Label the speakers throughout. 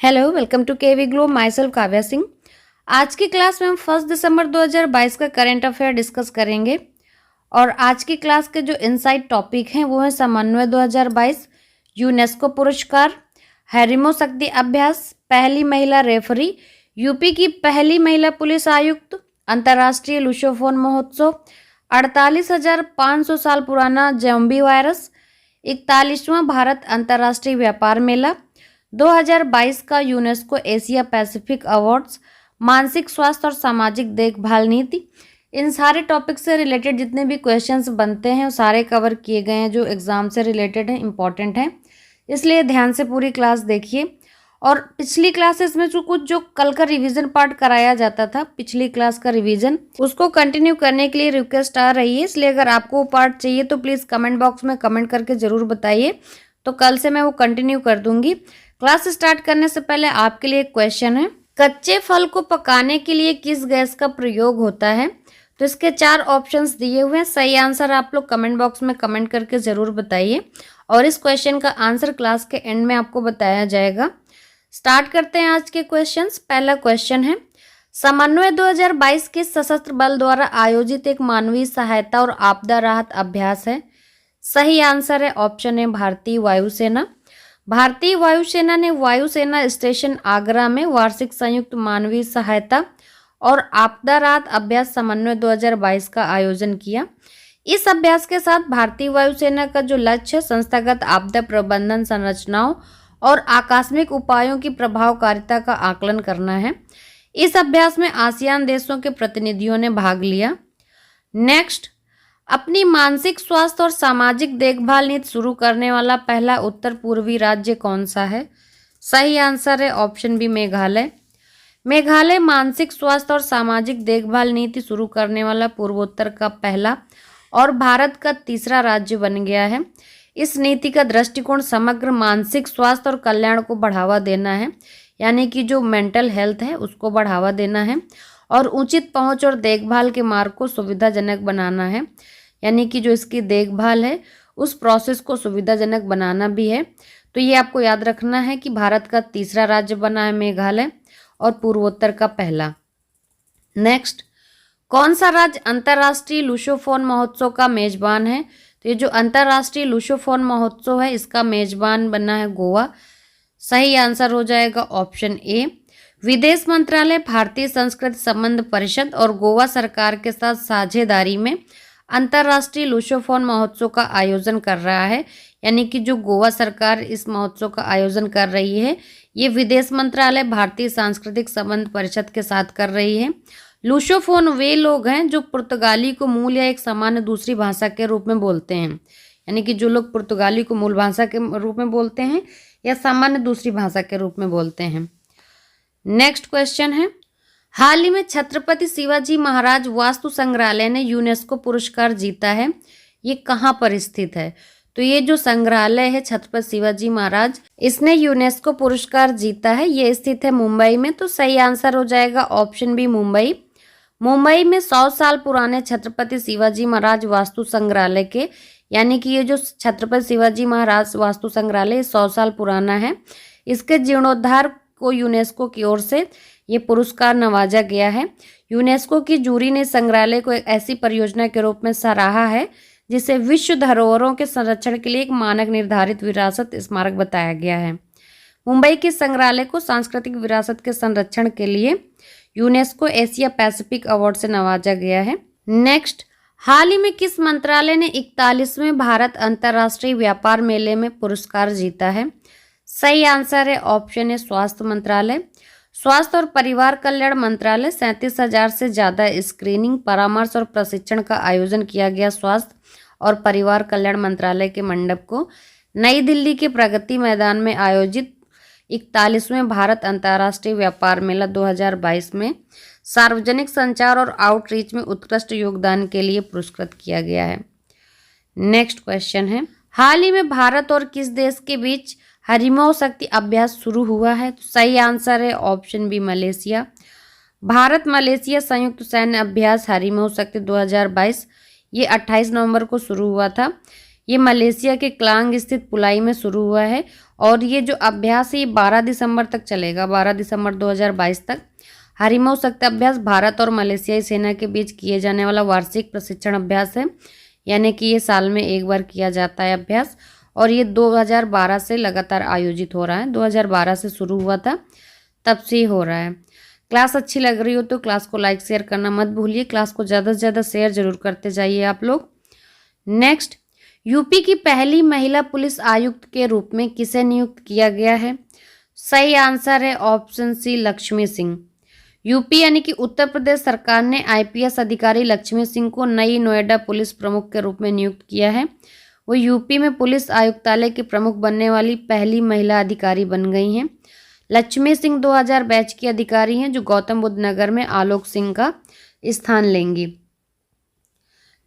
Speaker 1: Hello, welcome to KV Glow. Myself Kavya Singh. आज की class में हम 1 दिसंबर 2022 का करंट अफेयर डिस्कस करेंगे और आज की क्लास के जो इनसाइट टॉपिक हैं वो है समन्वय 2022, यूनेस्को पुरस्कार, हैरिमो शक्ति अभ्यास, पहली महिला रेफरी, यूपी की पहली महिला पुलिस आयुक्त, अंतर्राष्ट्रीय लुसोफोन महोत्सव, 48,500 साल पुराना ज़ॉम्बी वायरस, 41वां भारत अंतर्राष्ट्रीय व्यापार मेला, 2022 का यूनेस्को एशिया पैसिफिक अवार्ड्स, मानसिक स्वास्थ्य और सामाजिक देखभाल नीति। इन सारे टॉपिक से रिलेटेड जितने भी क्वेश्चंस बनते हैं वो सारे कवर किए गए हैं जो एग्जाम से रिलेटेड हैं, इंपॉर्टेंट हैं, इसलिए ध्यान से पूरी क्लास देखिए। और पिछली क्लासेस में जो कल का रिवीजन पार्ट कराया जाता था, पिछली क्लास का रिवीजन, उसको कंटिन्यू करने के लिए रिक्वेस्ट आ रही है, इसलिए अगर आपको वो पार्ट चाहिए तो प्लीज़ कमेंट बॉक्स में कमेंट करके ज़रूर बताइए, तो कल से मैं वो कंटिन्यू कर दूंगी। क्लास स्टार्ट करने से पहले आपके लिए एक क्वेश्चन है, कच्चे फल को पकाने के लिए किस गैस का प्रयोग होता है? तो इसके 4 ऑप्शंस दिए हुए हैं। सही आंसर आप लोग कमेंट बॉक्स में कमेंट करके ज़रूर बताइए और इस क्वेश्चन का आंसर क्लास के एंड में आपको बताया जाएगा। स्टार्ट करते हैं आज के क्वेश्चंस। पहला क्वेश्चन है, समन्वय 2022 किस सशस्त्र बल द्वारा आयोजित एक मानवीय सहायता और आपदा राहत अभ्यास है? सही आंसर है ऑप्शन ए, भारतीय वायुसेना। भारतीय वायुसेना ने वायुसेना स्टेशन आगरा में वार्षिक संयुक्त मानवीय सहायता और आपदा राहत अभ्यास समन्वय 2022 का आयोजन किया। इस अभ्यास के साथ भारतीय वायुसेना का जो लक्ष्य संस्थागत आपदा प्रबंधन संरचनाओं और आकस्मिक उपायों की प्रभावकारिता का आकलन करना है। इस अभ्यास में आसियान देशों के प्रतिनिधियों ने भाग लिया। नेक्स्ट, अपनी मानसिक स्वास्थ्य और सामाजिक देखभाल नीति शुरू करने वाला पहला उत्तर पूर्वी राज्य कौन सा है? सही आंसर है ऑप्शन बी, मेघालय। मेघालय मानसिक स्वास्थ्य और सामाजिक देखभाल नीति शुरू करने वाला पूर्वोत्तर का पहला और भारत का तीसरा राज्य बन गया है। इस नीति का दृष्टिकोण समग्र मानसिक स्वास्थ्य और कल्याण को बढ़ावा देना है, यानी कि जो मेंटल हेल्थ है उसको बढ़ावा देना है और उचित पहुंच और देखभाल के मार्ग को सुविधाजनक बनाना है, यानी कि जो इसकी देखभाल है उस प्रोसेस को सुविधाजनक बनाना भी है। तो ये आपको याद रखना है कि भारत का तीसरा राज्य बना है मेघालय और पूर्वोत्तर का पहला। नेक्स्ट, कौन सा राज्य अंतर्राष्ट्रीय लुसोफोन महोत्सव का मेजबान है? तो ये जो अंतर्राष्ट्रीय लुसोफोन महोत्सव है इसका मेजबान बना है गोवा। सही आंसर हो जाएगा ऑप्शन ए। विदेश मंत्रालय, भारतीय संस्कृति संबंध परिषद और गोवा सरकार के साथ साझेदारी में अंतर्राष्ट्रीय लुसोफोन महोत्सव का आयोजन कर रहा है, यानी कि जो गोवा सरकार इस महोत्सव का आयोजन कर रही है ये विदेश मंत्रालय भारतीय सांस्कृतिक संबंध परिषद के साथ कर रही है। लुसोफोन वे लोग हैं जो पुर्तगाली को मूल या एक सामान्य दूसरी भाषा के रूप में बोलते हैं, यानी कि जो लोग पुर्तगाली को मूल भाषा के रूप में बोलते हैं या सामान्य दूसरी भाषा के रूप में बोलते हैं। नेक्स्ट क्वेश्चन है, हाल ही में छत्रपति शिवाजी महाराज वास्तु संग्रहालय ने यूनेस्को पुरस्कार जीता है, ये कहाँ पर स्थित है? तो ये जो संग्रहालय है छत्रपति शिवाजी महाराज, इसने यूनेस्को पुरस्कार जीता है, ये स्थित है मुंबई में। तो सही आंसर हो जाएगा ऑप्शन बी, मुंबई। मुंबई में 100 साल पुराने छत्रपति शिवाजी महाराज वास्तु संग्रहालय के, यानी कि ये जो छत्रपति शिवाजी महाराज वास्तु संग्रहालय 100 साल पुराना है, इसके जीर्णोद्धार को यूनेस्को की ओर से ये पुरस्कार नवाजा गया है। यूनेस्को की जूरी ने संग्रहालय को एक ऐसी परियोजना के रूप में सराहा है जिसे विश्व धरोहरों के संरक्षण के लिए एक मानक निर्धारित विरासत स्मारक बताया गया है। मुंबई के संग्रहालय को सांस्कृतिक विरासत के संरक्षण के लिए यूनेस्को एशिया पैसिफिक अवार्ड से नवाजा गया है। नेक्स्ट, हाल ही में किस मंत्रालय ने 41वें भारत अंतर्राष्ट्रीय व्यापार मेले में पुरस्कार जीता है? सही आंसर है ऑप्शन ए, स्वास्थ्य मंत्रालय। स्वास्थ्य और परिवार कल्याण मंत्रालय 37,000 से ज़्यादा स्क्रीनिंग, परामर्श और प्रशिक्षण का आयोजन किया गया। स्वास्थ्य और परिवार कल्याण मंत्रालय के मंडप को नई दिल्ली के प्रगति मैदान में आयोजित 41वें भारत अंतर्राष्ट्रीय व्यापार मेला 2022 में सार्वजनिक संचार और आउटरीच में उत्कृष्ट योगदान के लिए पुरस्कृत किया गया है। नेक्स्ट क्वेश्चन है, हाल ही में भारत और किस देश के बीच हैरिमो शक्ति अभ्यास शुरू हुआ है? तो सही आंसर है option B, Malaysia. Bharat Malaysia संयुक्त सैन्य अभ्यास हैरिमो शक्ति 2022 ये 28 नवंबर को शुरू हुआ था। ये मलेशिया के क्लांग स्थित पुलाई में शुरू हुआ है और ये जो अभ्यास है ये 12 दिसंबर तक चलेगा, 12 दिसंबर 2022 तक। हारिमौ शक्ति अभ्यास भारत और मलेशियाई सेना के बीच किए जाने वाला वार्षिक प्रशिक्षण अभ्यास है, यानी कि ये साल में एक बार किया जाता है अभ्यास, और ये 2012 से लगातार आयोजित हो रहा है। 2012 से शुरू हुआ था, तब से हो रहा है। क्लास अच्छी लग रही हो तो क्लास को लाइक शेयर करना मत भूलिए। क्लास को ज़्यादा से ज़्यादा शेयर जरूर करते जाइए आप लोग। नेक्स्ट, यूपी की पहली महिला पुलिस आयुक्त के रूप में किसे नियुक्त किया गया है? सही आंसर है option C, Lakshmi Singh. UP यानी कि उत्तर प्रदेश सरकार ने आईपीएस अधिकारी लक्ष्मी सिंह को नई नोएडा पुलिस प्रमुख के रूप में नियुक्त किया है। वो यूपी में पुलिस आयुक्तालय के प्रमुख बनने वाली पहली महिला अधिकारी बन गई हैं। लक्ष्मी सिंह 2000 बैच की अधिकारी हैं जो गौतम बुद्ध नगर में आलोक सिंह का स्थान लेंगी।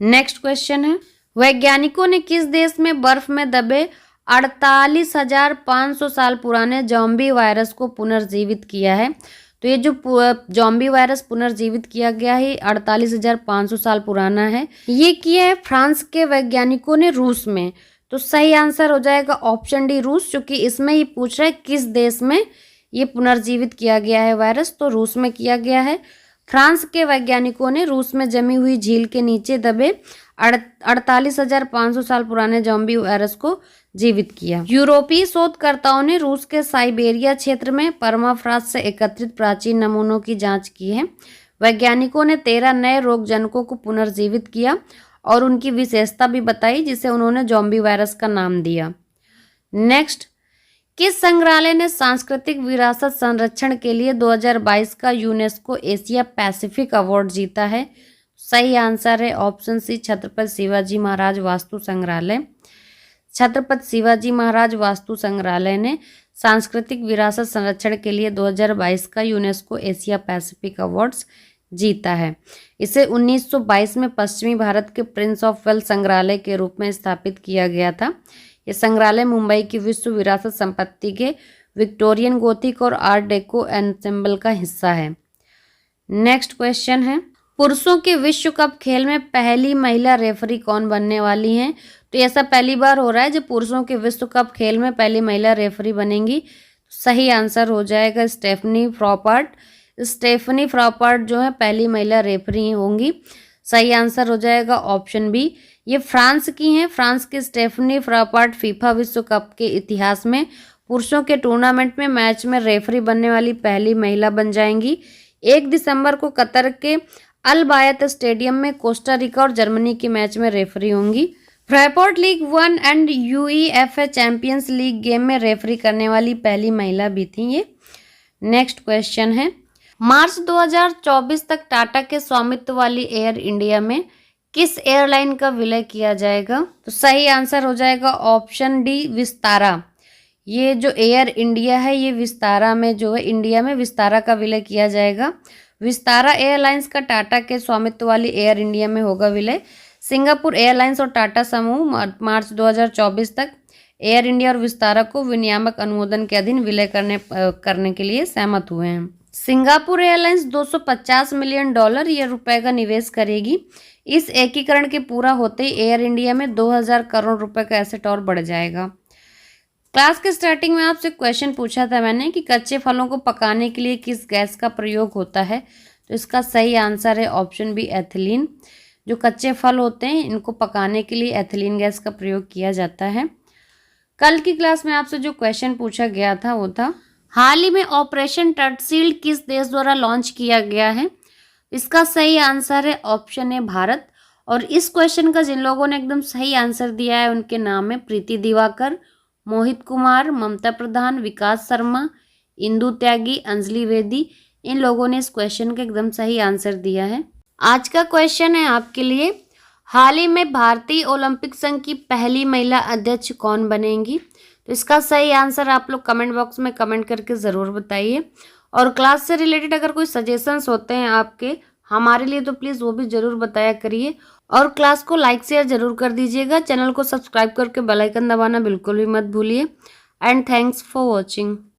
Speaker 1: नेक्स्ट क्वेश्चन है, वैज्ञानिकों ने किस देश में बर्फ में दबे 48,500 साल पुराने ज़ॉम्बी वायरस को पुनर्जीवित किया है? तो ये जो ज़ॉम्बी वायरस पुनर्जीवित किया गया है 48,500 साल पुराना है। ये किया है फ्रांस के वैज्ञानिकों ने रूस में। तो सही आंसर हो जाएगा ऑप्शन डी, रूस, क्योंकि इसमें ये पूछ रहा है किस देश में ये पुनर्जीवित किया गया है वायरस, तो रूस में किया गया है। फ्रांस के वैज्ञानिकों ने रूस में जमी हुई झील के नीचे दबे 48,500 साल पुराने ज़ॉम्बी वायरस को जीवित किया। यूरोपीय शोधकर्ताओं ने रूस के साइबेरिया क्षेत्र में परमाफ्रॉस्ट से एकत्रित प्राचीन नमूनों की जांच की है। वैज्ञानिकों ने 13 नए रोगजनकों को पुनर्जीवित किया और उनकी विशेषता भी बताई, जिसे उन्होंने ज़ॉम्बी वायरस का नाम दिया। नेक्स्ट, किस संग्रहालय ने सांस्कृतिक विरासत संरक्षण के लिए 2022 का यूनेस्को एशिया पैसिफिक अवार्ड जीता है? सही आंसर है ऑप्शन सी, छत्रपति शिवाजी महाराज वास्तु संग्रहालय। छत्रपति शिवाजी महाराज वास्तु संग्रहालय ने सांस्कृतिक विरासत संरक्षण के लिए 2022 का यूनेस्को एशिया पैसिफिक अवार्ड्स जीता है। इसे 1922 में पश्चिमी भारत के प्रिंस ऑफ वेल्स संग्रहालय के रूप में स्थापित किया गया था। ये संग्रहालय मुंबई की विश्व विरासत संपत्ति के विक्टोरियन गोथिक और आर्ट डेको एंसेम्बल का हिस्सा है। नेक्स्ट क्वेश्चन है, पुरुषों के विश्व कप खेल में पहली महिला रेफरी कौन बनने वाली हैं? तो ऐसा पहली बार हो रहा है जब पुरुषों के विश्व कप खेल में पहली महिला रेफरी बनेंगी। सही आंसर हो जाएगा स्टेफनी फ्रॉपर्ट। स्टेफनी फ्रॉपर्ट जो है पहली महिला रेफरी होंगी। सही आंसर हो जाएगा ऑप्शन बी। ये फ्रांस की हैं। फ्रांस की स्टेफनी फ्रॉपर्ट फीफा विश्व कप के इतिहास में पुरुषों के टूर्नामेंट में मैच में रेफरी बनने वाली पहली महिला बन जाएंगी। 1 दिसंबर को कतर के अल बायत स्टेडियम में कोस्टा रिका और जर्मनी के मैच में रेफरी होंगी। Frappart league 1 and UEFA champions league game में रेफरी करने वाली पहली महिला भी थी ये। नेक्स्ट क्वेश्चन है, मार्च 2024 तक टाटा के स्वामित्व वाली एयर इंडिया में किस एयरलाइन का विलय किया जाएगा? तो सही आंसर हो जाएगा ऑप्शन डी, विस्तारा। ये जो एयर इंडिया है ये विस्तारा में जो है इंडिया में विस्तारा का विलय किया जाएगा। विस्तारा एयरलाइंस का टाटा के स्वामित्व वाली एयर इंडिया में होगा विलय। सिंगापुर एयरलाइंस और टाटा समूह मार्च 2024 तक एयर इंडिया और विस्तारा को विनियामक अनुमोदन के अधीन विलय करने के लिए सहमत हुए हैं। सिंगापुर एयरलाइंस 250 मिलियन डॉलर या रुपए का निवेश करेगी। इस एकीकरण के पूरा होते ही एयर इंडिया में 2000 करोड़ रुपए का एसेट और बढ़ जाएगा। क्लास के स्टार्टिंग में आपसे क्वेश्चन पूछा था मैंने कि कच्चे फलों को पकाने के लिए किस गैस का प्रयोग होता है? तो इसका सही आंसर है ऑप्शन बी, एथिलीन। जो कच्चे फल होते हैं इनको पकाने के लिए एथिलीन गैस का प्रयोग किया जाता है। कल की क्लास में आपसे जो क्वेश्चन पूछा गया था वो था, हाल ही में ऑपरेशन टर्टसील्ड किस देश द्वारा लॉन्च किया गया है? इसका सही आंसर है ऑप्शन ए, भारत। और इस क्वेश्चन का जिन लोगों ने एकदम सही आंसर दिया है उनके नाम है प्रीति दिवाकर, मोहित कुमार, ममता प्रधान, विकास शर्मा, इंदु त्यागी, अंजलि वेदी। इन लोगों ने इस क्वेश्चन का एकदम सही आंसर दिया है। आज का क्वेश्चन है आपके लिए, हाल ही में भारतीय ओलंपिक संघ की पहली महिला अध्यक्ष कौन बनेंगी? तो इसका सही आंसर आप लोग कमेंट बॉक्स में कमेंट करके ज़रूर बताइए। और क्लास से रिलेटेड अगर कोई सजेशंस होते हैं आपके हमारे लिए तो प्लीज़ वो भी ज़रूर बताया करिए। और क्लास को लाइक शेयर ज़रूर कर दीजिएगा। चैनल को सब्सक्राइब करके बेल आइकन दबाना बिल्कुल भी मत भूलिए। And thanks for watching.